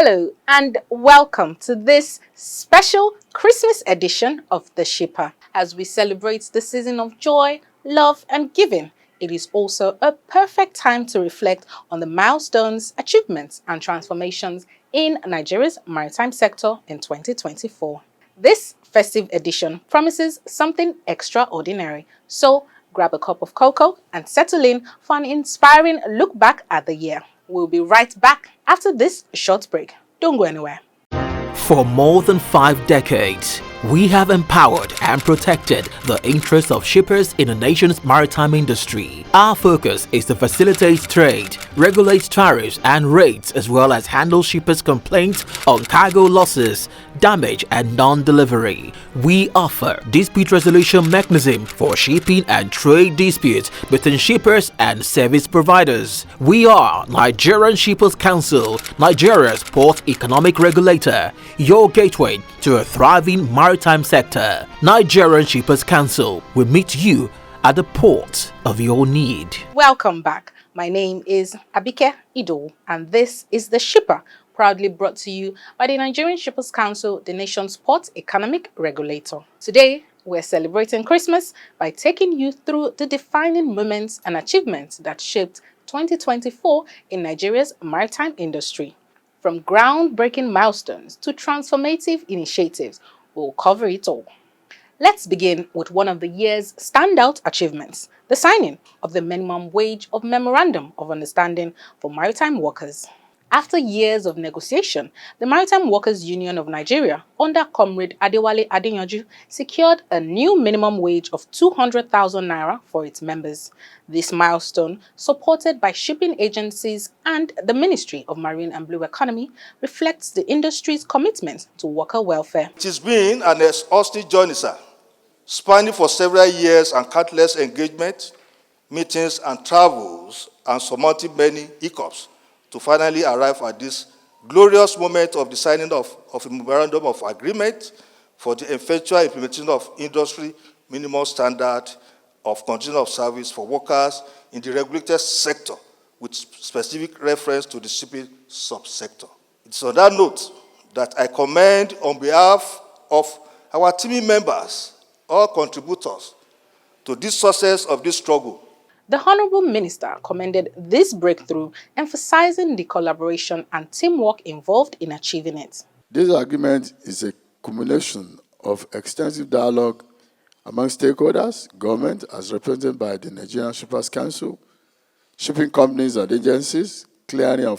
Hello and welcome to this special Christmas edition of The Shipper. As we celebrate the season of joy, love and giving, it is also a perfect time to reflect on the milestones, achievements and transformations in Nigeria's maritime sector in 2024. This festive edition promises something extraordinary, so grab a cup of cocoa and settle in for an inspiring look back at the year. We'll be right back after this short break. Don't go anywhere. For more than 5 decades, we have empowered and protected the interests of shippers in the nation's maritime industry. Our focus is to facilitate trade, regulate tariffs and rates, as well as handle shippers' complaints on cargo losses, damage and non-delivery. We offer dispute resolution mechanism for shipping and trade disputes between shippers and service providers. We are Nigerian Shippers Council, Nigeria's port economic regulator, your gateway to a thriving maritime sector. Nigerian Shippers Council will meet you at the port of your need. Welcome back. My name is Abike Ido and this is The Shipper, proudly brought to you by the Nigerian Shippers Council, the nation's port economic regulator. Today, we're celebrating Christmas by taking you through the defining moments and achievements that shaped 2024 in Nigeria's maritime industry. From groundbreaking milestones to transformative initiatives, we'll cover it all. Let's begin with one of the year's standout achievements, the signing of the minimum wage of Memorandum of Understanding for Maritime Workers. After years of negotiation, the Maritime Workers Union of Nigeria, under Comrade Adewale Adeyanju, secured a new minimum wage of 200,000 naira for its members. This milestone, supported by shipping agencies and the Ministry of Marine and Blue Economy, reflects the industry's commitment to worker welfare. It has been an exhaustive journey, sir, spanning for several years and countless engagements, meetings and travels, and surmounting many hiccups to finally arrive at this glorious moment of the signing of a memorandum of agreement for the eventual implementation of industry minimum standard of conditions of service for workers in the regulated sector with specific reference to the shipping subsector. It's on that note that I commend on behalf of our team members, all contributors, to this success of this struggle. The Honorable Minister commended this breakthrough, emphasizing the collaboration and teamwork involved in achieving it. This agreement is a culmination of extensive dialogue among stakeholders, government as represented by the Nigerian Shippers Council, shipping companies and agencies, Clearing and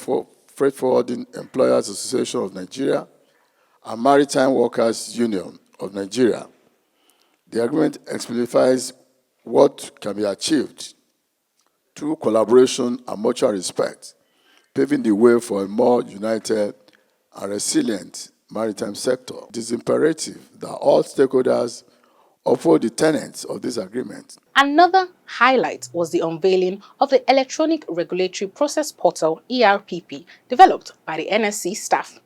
Freight Forwarding Employers Association of Nigeria, and Maritime Workers Union of Nigeria. The agreement exemplifies what can be achieved through collaboration and mutual respect, paving the way for a more united and resilient maritime sector. It is imperative that all stakeholders uphold the tenets of this agreement. Another highlight was the unveiling of the Electronic Regulatory Process Portal, ERPP, developed by the NSC staff.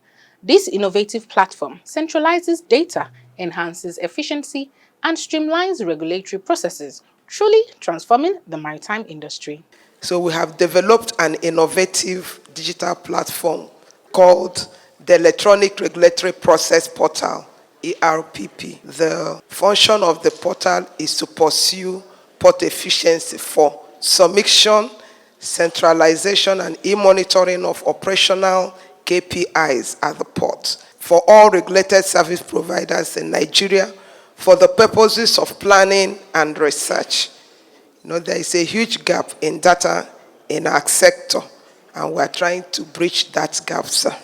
This innovative platform centralizes data, enhances efficiency, and streamlines regulatory processes, truly transforming the maritime industry. So we have developed an innovative digital platform called the Electronic Regulatory Process Portal, ERPP. The function of the portal is to pursue port efficiency for submission centralization and e-monitoring of operational KPIs at the port for all regulated service providers in Nigeria for the purposes of planning and research. There is a huge gap in data in our sector, and we're trying to bridge that gap, sir.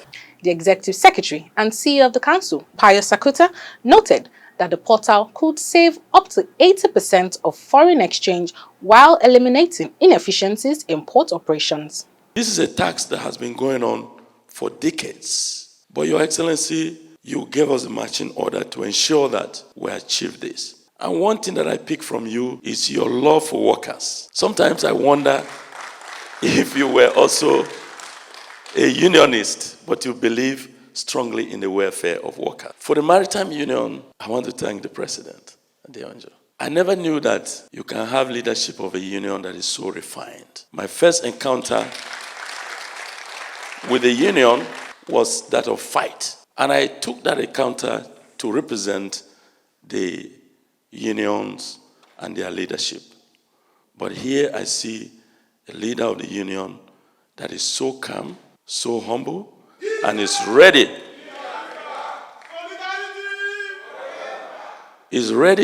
The Executive Secretary and CEO of the Council, Payo Sakuta, noted that the portal could save up to 80% of foreign exchange while eliminating inefficiencies in port operations. This is a tax that has been going on for decades. But Your Excellency, you gave us a marching order to ensure that we achieve this. And one thing that I pick from you is your love for workers. Sometimes I wonder if you were also a unionist, but you believe strongly in the welfare of workers. For the Maritime Union, I want to thank the President, Adeonjo. I never knew that you can have leadership of a union that is so refined. My first encounter with the union was that of fight. And I took that encounter to represent the unions and their leadership. But here I see a leader of the union that is so calm, so humble, and is ready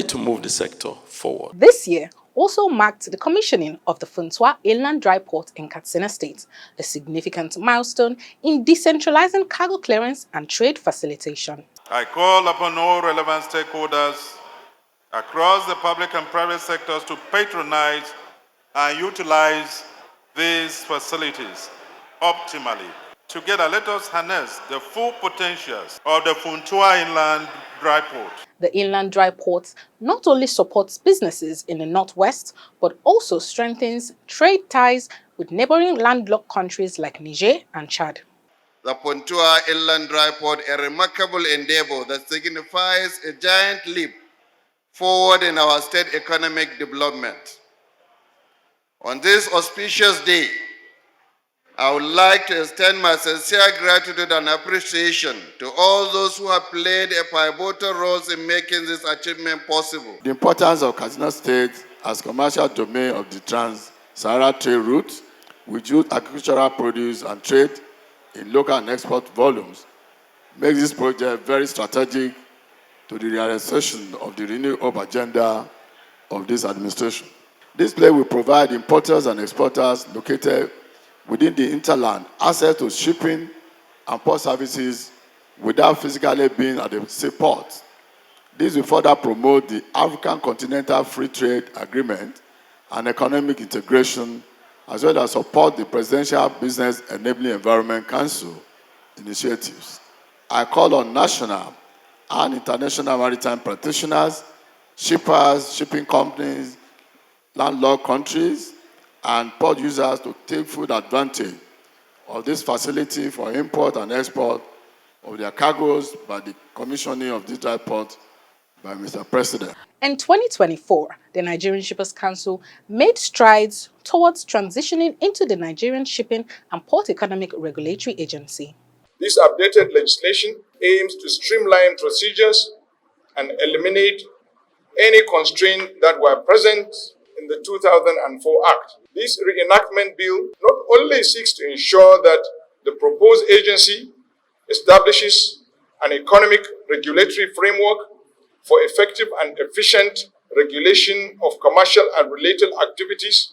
to move the sector forward. This year also marked the commissioning of the Funtua Inland Dry Port in Katsina State, a significant milestone in decentralizing cargo clearance and trade facilitation. I call upon all relevant stakeholders across the public and private sectors to patronize and utilize these facilities optimally. Together, let us harness the full potentials of the Funtua Inland Dry Port. The Inland Dry Port not only supports businesses in the Northwest, but also strengthens trade ties with neighboring landlocked countries like Niger and Chad. The Funtua Inland Dry Port, a remarkable endeavor that signifies a giant leap forward in our state economic development. On this auspicious day, I would like to extend my sincere gratitude and appreciation to all those who have played a pivotal role in making this achievement possible. The importance of Katsina State as commercial domain of the Trans-Sahara trade route, which use agricultural produce and trade in local and export volumes, makes this project very strategic to the realization of the renewed agenda of this administration. This place will provide importers and exporters located within the hinterland access to shipping and port services without physically being at the seaport. This will further promote the African Continental Free Trade Agreement and economic integration, as well as support the Presidential Business Enabling Environment Council initiatives. I call on national and international maritime practitioners, shippers, shipping companies, landlocked countries, and port users to take full advantage of this facility for import and export of their cargoes by the commissioning of this dry port by Mr. President. In 2024, the Nigerian Shippers Council made strides towards transitioning into the Nigerian Shipping and Port Economic Regulatory Agency. This updated legislation aims to streamline procedures and eliminate any constraints that were present in the 2004 Act. This reenactment bill not only seeks to ensure that the proposed agency establishes an economic regulatory framework for effective and efficient regulation of commercial and related activities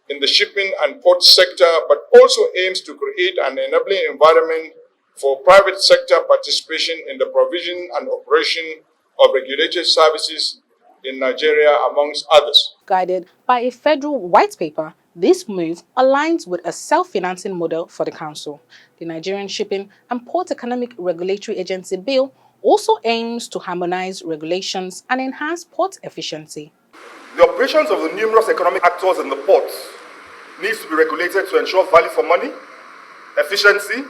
in the shipping and port sector, but also aims to create an enabling environment for private sector participation in the provision and operation of regulated services in Nigeria, amongst others. Guided by a federal white paper, this move aligns with a self-financing model for the Council. The Nigerian Shipping and Port Economic Regulatory Agency Bill also aims to harmonize regulations and enhance port efficiency. The operations of the numerous economic actors in the ports needs to be regulated to ensure value for money, efficiency,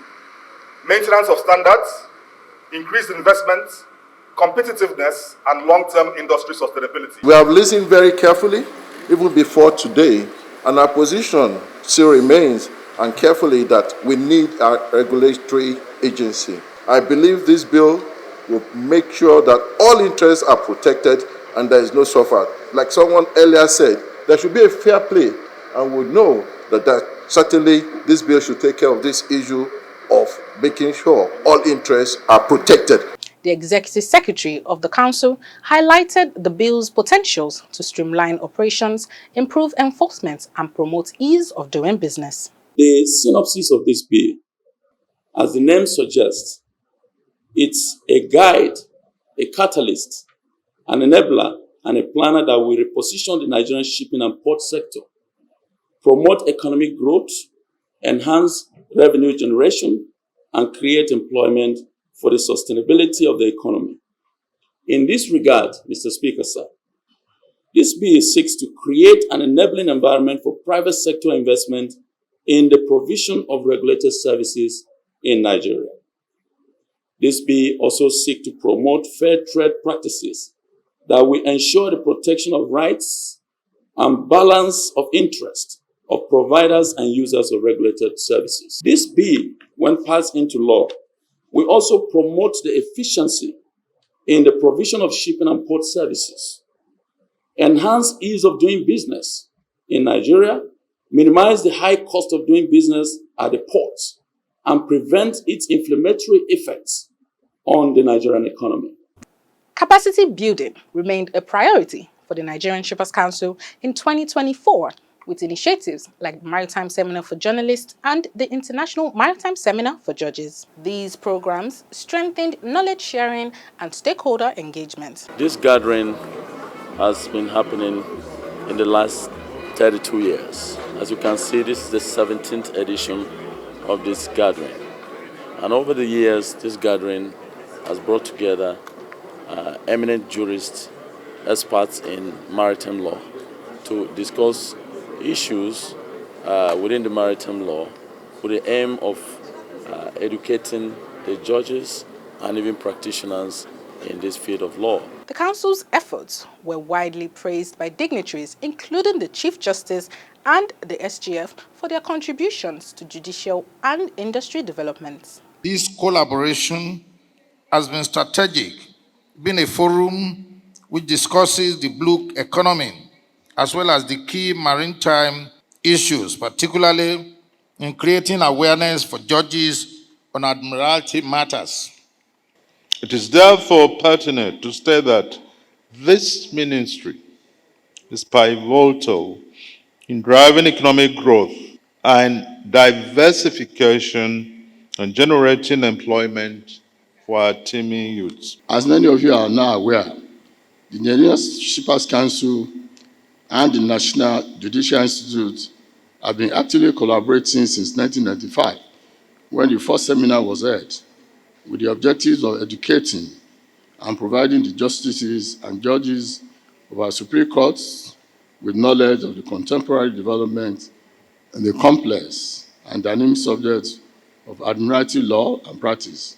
maintenance of standards, increased investments, competitiveness, and long-term industry sustainability. We have listened very carefully, even before today, and our position still remains and carefully that we need a regulatory agency. I believe this bill will make sure that all interests are protected and there is no suffer. Like someone earlier said, there should be a fair play, and we know that that certainly this bill should take care of this issue of making sure all interests are protected. The Executive Secretary of the Council highlighted the bill's potentials to streamline operations, improve enforcement, and promote ease of doing business. The synopsis of this bill, as the name suggests, it's a guide, a catalyst, an enabler, and a planner that will reposition the Nigerian shipping and port sector, promote economic growth, enhance revenue generation, and create employment for the sustainability of the economy. In this regard, Mr. Speaker, sir, this bill seeks to create an enabling environment for private sector investment in the provision of regulated services in Nigeria. This bill also seeks to promote fair trade practices that will ensure the protection of rights and balance of interest of providers and users of regulated services. This bill, when passed into law, will also promote the efficiency in the provision of shipping and port services, enhance ease of doing business in Nigeria, minimize the high cost of doing business at the ports, and prevent its inflammatory effects on the Nigerian economy. Capacity building remained a priority for the Nigerian Shippers Council in 2024, with initiatives like the Maritime Seminar for Journalists and the International Maritime Seminar for Judges. These programs strengthened knowledge sharing and stakeholder engagement. This gathering has been happening in the last 32 years. As you can see, this is the 17th edition of this gathering. And over the years, this gathering has brought together eminent jurists, experts in maritime law, to discuss issues within the maritime law with the aim of educating the judges and even practitioners in this field of law. The Council's efforts were widely praised by dignitaries, including the Chief Justice and the SGF, for their contributions to judicial and industry developments. This collaboration has been strategic, being a forum which discusses the blue economy as well as the key maritime issues, particularly in creating awareness for judges on admiralty matters. It is therefore pertinent to state that this ministry is pivotal in driving economic growth and diversification and generating employment for our teeming youths. As many of you are now aware, the Nigerian Shippers Council and the National Judicial Institute have been actively collaborating since 1995, when the first seminar was held, with the objectives of educating and providing the justices and judges of our Supreme Courts with knowledge of the contemporary development and the complex and dynamic subjects of admiralty law and practice.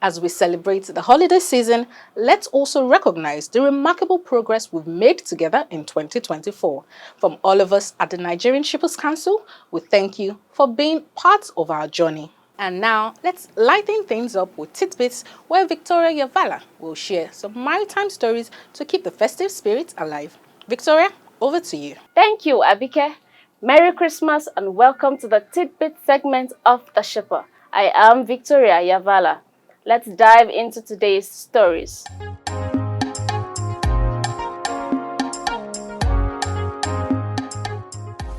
As we celebrate the holiday season, let's also recognize the remarkable progress we've made together in 2024. From all of us at the Nigerian Shippers Council, we thank you for being part of our journey. And now, let's lighten things up with tidbits where Victoria Yavala will share some maritime stories to keep the festive spirit alive. Victoria, over to you. Thank you, Abike. Merry Christmas and welcome to the tidbit segment of The Shipper. I am Victoria Yavala. Let's dive into today's stories.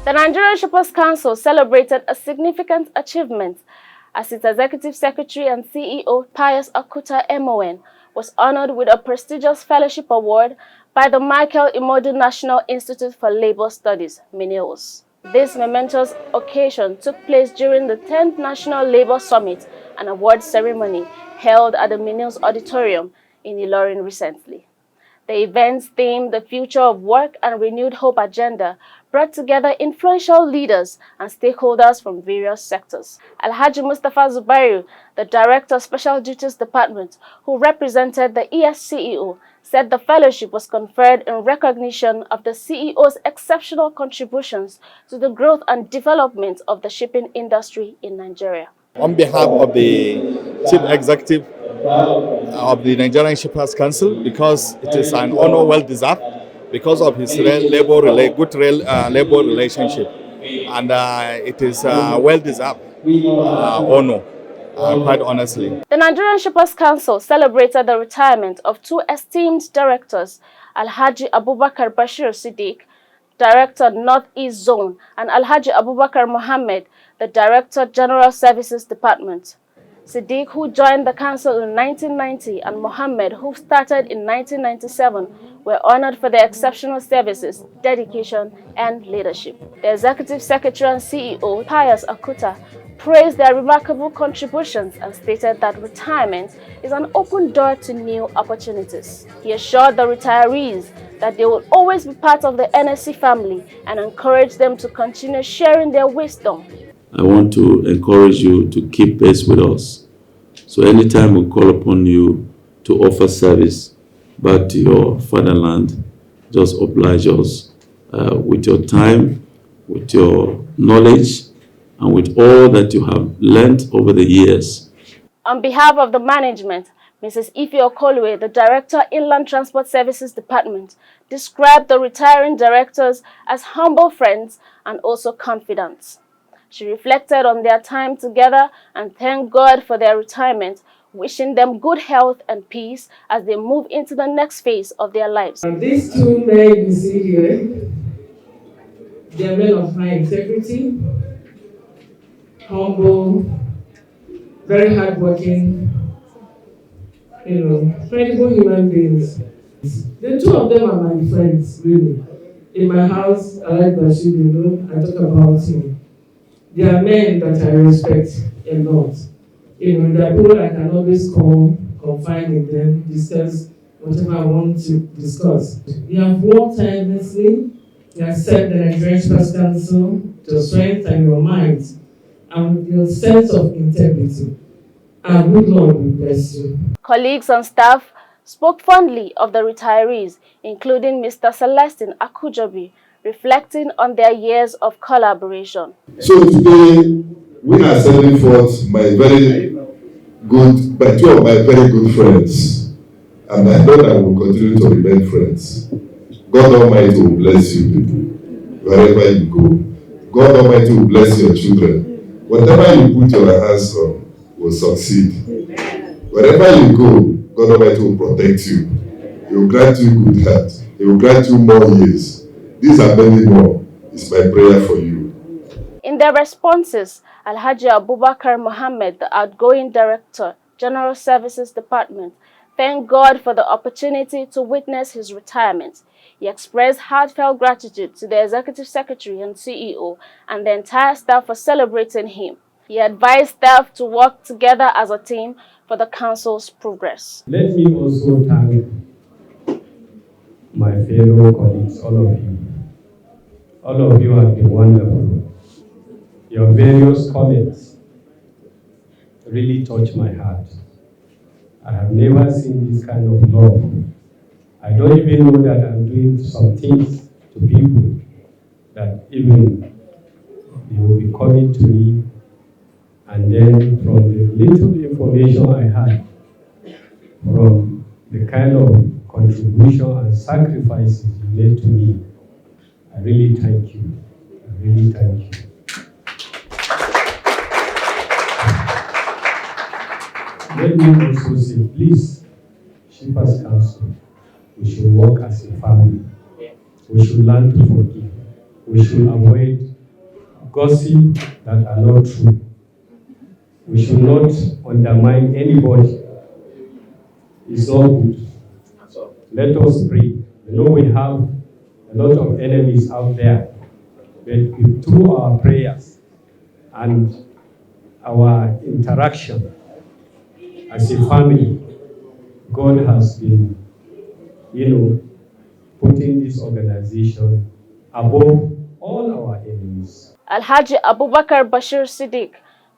The Nigerian Shippers Council celebrated a significant achievement as its Executive Secretary and CEO, Pius Akuta MON, was honored with a prestigious fellowship award by the Michael Imodu National Institute for Labor Studies, MINILS. This momentous occasion took place during the 10th National Labor Summit and Award Ceremony held at the MINILS Auditorium in Ilorin recently. The event's theme, The Future of Work and Renewed Hope Agenda, brought together influential leaders and stakeholders from various sectors. Alhaji Mustafa Zubairu, the Director of Special Duties Department, who represented the ESCEO, said the fellowship was conferred in recognition of the CEO's exceptional contributions to the growth and development of the shipping industry in Nigeria. On behalf of the Chief Executive of the Nigerian Shippers Council because it is an honor well deserved because of his good labor relationship, and it is well deserved honor. Quite honestly. The Nigerian Shippers Council celebrated the retirement of two esteemed directors, Alhaji Abubakar Bashir Siddiq, Director Northeast Zone, and Alhaji Abubakar Mohammed, the Director General Services Department. Siddiq, who joined the council in 1990, and Mohammed, who started in 1997, were honored for their exceptional services, dedication, and leadership. The Executive Secretary and CEO, Pius Akuta, praised their remarkable contributions and stated that retirement is an open door to new opportunities. He assured the retirees that they will always be part of the NSC family and encouraged them to continue sharing their wisdom. I want to encourage you to keep pace with us. So anytime we call upon you to offer service back to your fatherland, just oblige us with your time, with your knowledge, and with all that you have learned over the years. On behalf of the management, Mrs. Ife Okolwe, the Director, Inland Transport Services Department, described the retiring directors as humble friends and also confidants. She reflected on their time together and thanked God for their retirement, wishing them good health and peace as they move into the next phase of their lives. And these two men you see here, they are men of high integrity, humble, very hardworking, credible human beings. The two of them are my friends, really. In my house, I like Bashir, I talk about him. They are men that I respect a lot. They are people I can always confide in them, discuss whatever I want to discuss. They have worked tirelessly. They have served the Nigerian Shippers Council to strengthen your mind and with your sense of integrity. And good Lord will bless you. Colleagues and staff spoke fondly of the retirees, including Mr. Celestine Akujobi, reflecting on their years of collaboration. So today, we are sending forth two of my very good friends, and I know that we'll continue to remain friends. God Almighty will bless you people, wherever you go. God Almighty will bless your children. Whatever you put your hands on will succeed. Wherever you go, God Almighty will protect you. He will grant you good health. He will grant you more years. These are many more. It's my prayer for you. In their responses, Alhaji Abubakar Mohammed, the outgoing Director, General Services Department, thanked God for the opportunity to witness his retirement. He expressed heartfelt gratitude to the Executive Secretary and CEO and the entire staff for celebrating him. He advised staff to work together as a team for the Council's progress. Let me also thank my fellow colleagues, all of you. All of you have been wonderful. Your various comments really touch my heart. I have never seen this kind of love. I don't even know that I'm doing some things to people that even they will be coming to me, and then from the little information I had, from the kind of contribution and sacrifices you made to me, I really thank you. I really thank you. Let me also say, please, Shippers Council, we should work as a family. We should learn to forgive. We should avoid gossip that are not true. We should not undermine anybody. It's not good. Let us pray. We have a lot of enemies out there. But through our prayers and our interaction as a family, God has been, putting this organization above all our enemies. Alhaji Abubakar Bashir Siddiq,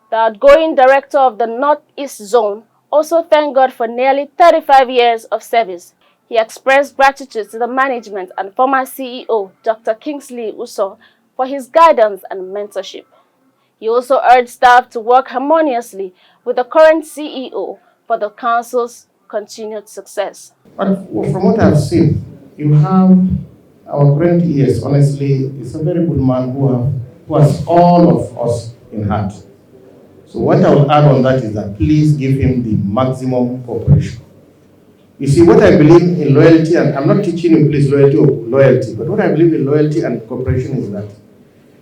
the outgoing Director of the Northeast Zone, also thanked God for nearly 35 years of service. He expressed gratitude to the management and former CEO, Dr. Kingsley Uso, for his guidance and mentorship. He also urged staff to work harmoniously with the current CEO for the Council's continued success. But from what I've seen, you have our current ES, honestly, is a very good man who has all of us in heart. So what I will add on that is that please give him the maximum cooperation. You see, what I believe in loyalty, and I'm not teaching you please loyalty, but what I believe in loyalty and cooperation is that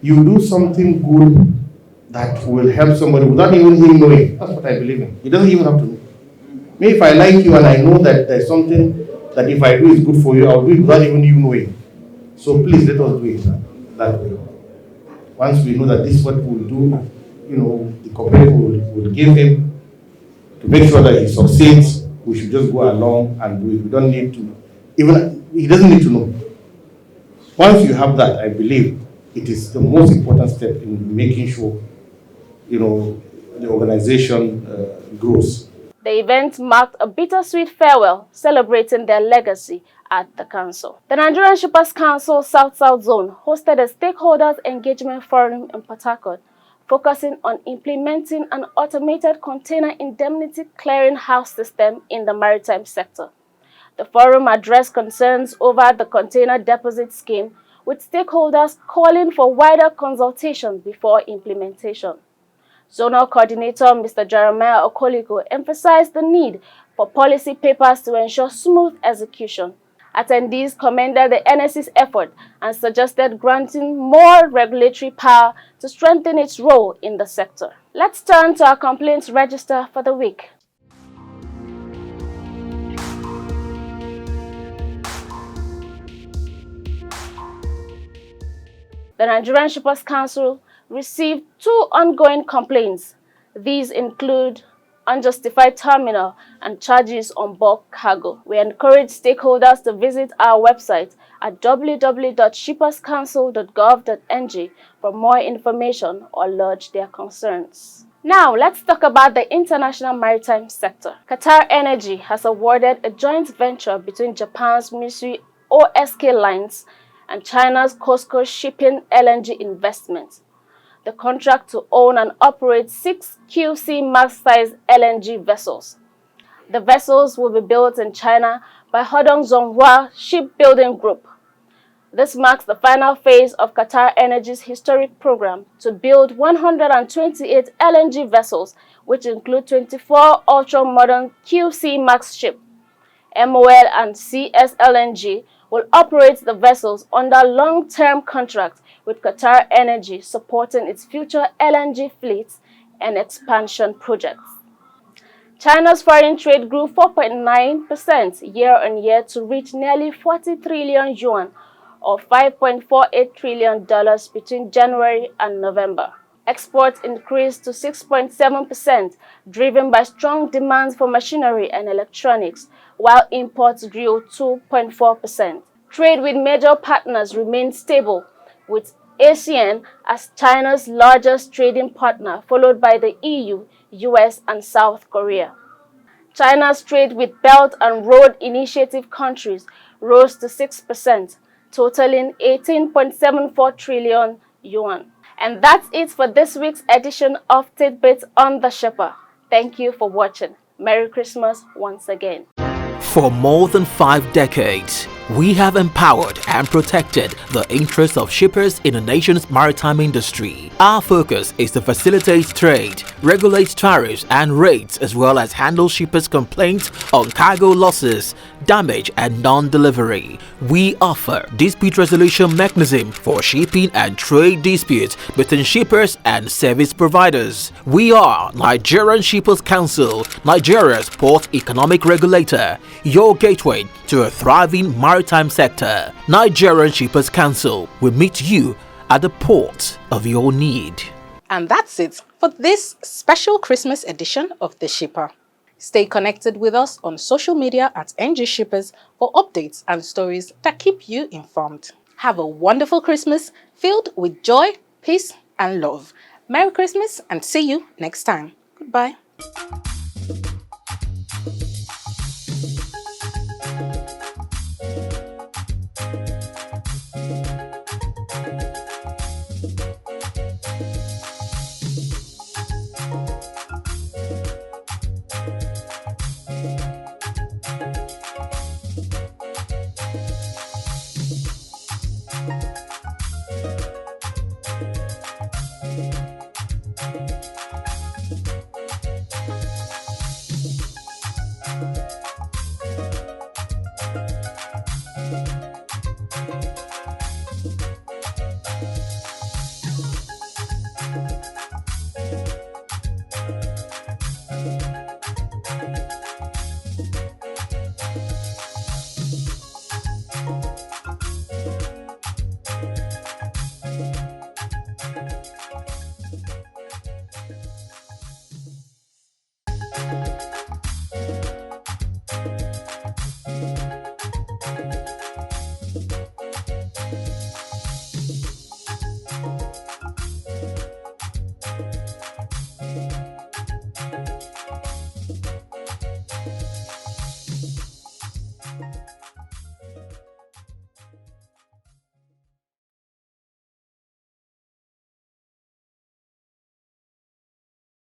you do something good that will help somebody without even him knowing. That's what I believe in. He doesn't even have to know. Me, if I like you and I know that there's something that if I do is good for you, I'll do it without even you knowing. So please let us do it that way. Once we know that this is what we'll do, the cooperation will give him to make sure that he succeeds, we should just go along and do it. We don't need to, he doesn't need to know. Once you have that, I believe it is the most important step in making sure, the organization grows. The event marked a bittersweet farewell, celebrating their legacy at the Council. The Nigerian Shippers Council South-South Zone hosted a stakeholders engagement forum in Port Harcourt, focusing on implementing an automated container indemnity clearinghouse system in the maritime sector. The forum addressed concerns over the container deposit scheme, with stakeholders calling for wider consultation before implementation. Zonal Coordinator Mr. Jeremiah Okoliko emphasized the need for policy papers to ensure smooth execution. Attendees commended the NSC's effort and suggested granting more regulatory power to strengthen its role in the sector. Let's turn to our complaints register for the week. The Nigerian Shippers Council received 2 ongoing complaints. These include unjustified terminal and charges on bulk cargo. We encourage stakeholders to visit our website at www.shipperscouncil.gov.ng for more information or lodge their concerns. Now, let's talk about the international maritime sector. Qatar Energy has awarded a joint venture between Japan's Mitsui O.S.K. Lines and China's COSCO Shipping LNG Investments the contract to own and operate 6 QC Max-size LNG vessels. The vessels will be built in China by Hodong Zonghua Shipbuilding Group. This marks the final phase of Qatar Energy's historic program to build 128 LNG vessels, which include 24 ultra-modern QC Max ships. MOL and CSLNG will operate the vessels under long-term contracts with Qatar Energy supporting its future LNG fleets and expansion projects. China's foreign trade grew 4.9% year-on-year to reach nearly 40 trillion yuan or $5.48 trillion between January and November. Exports increased to 6.7%, driven by strong demand for machinery and electronics, while imports grew 2.4%. Trade with major partners remained stable, with ASEAN as China's largest trading partner, followed by the EU, US, and South Korea. China's trade with Belt and Road Initiative countries rose to 6%, totaling 18.74 trillion yuan. And that's it for this week's edition of Tidbits on the Shipper. Thank you for watching. Merry Christmas once again. For more than 5 decades, we have empowered and protected the interests of shippers in the nation's maritime industry. Our focus is to facilitate trade, regulate tariffs and rates, as well as handle shippers' complaints on cargo losses, damage and non-delivery. We offer dispute resolution mechanism for shipping and trade disputes between shippers and service providers. We are Nigerian Shippers Council, Nigeria's port economic regulator, your gateway to a thriving maritime sector. Nigerian Shippers Council will meet you at the port of your need. And that's it for this special Christmas edition of The Shipper. Stay connected with us on social media at NG Shippers for updates and stories that keep you informed. Have a wonderful Christmas filled with joy, peace, and love. Merry Christmas and see you next time. Goodbye.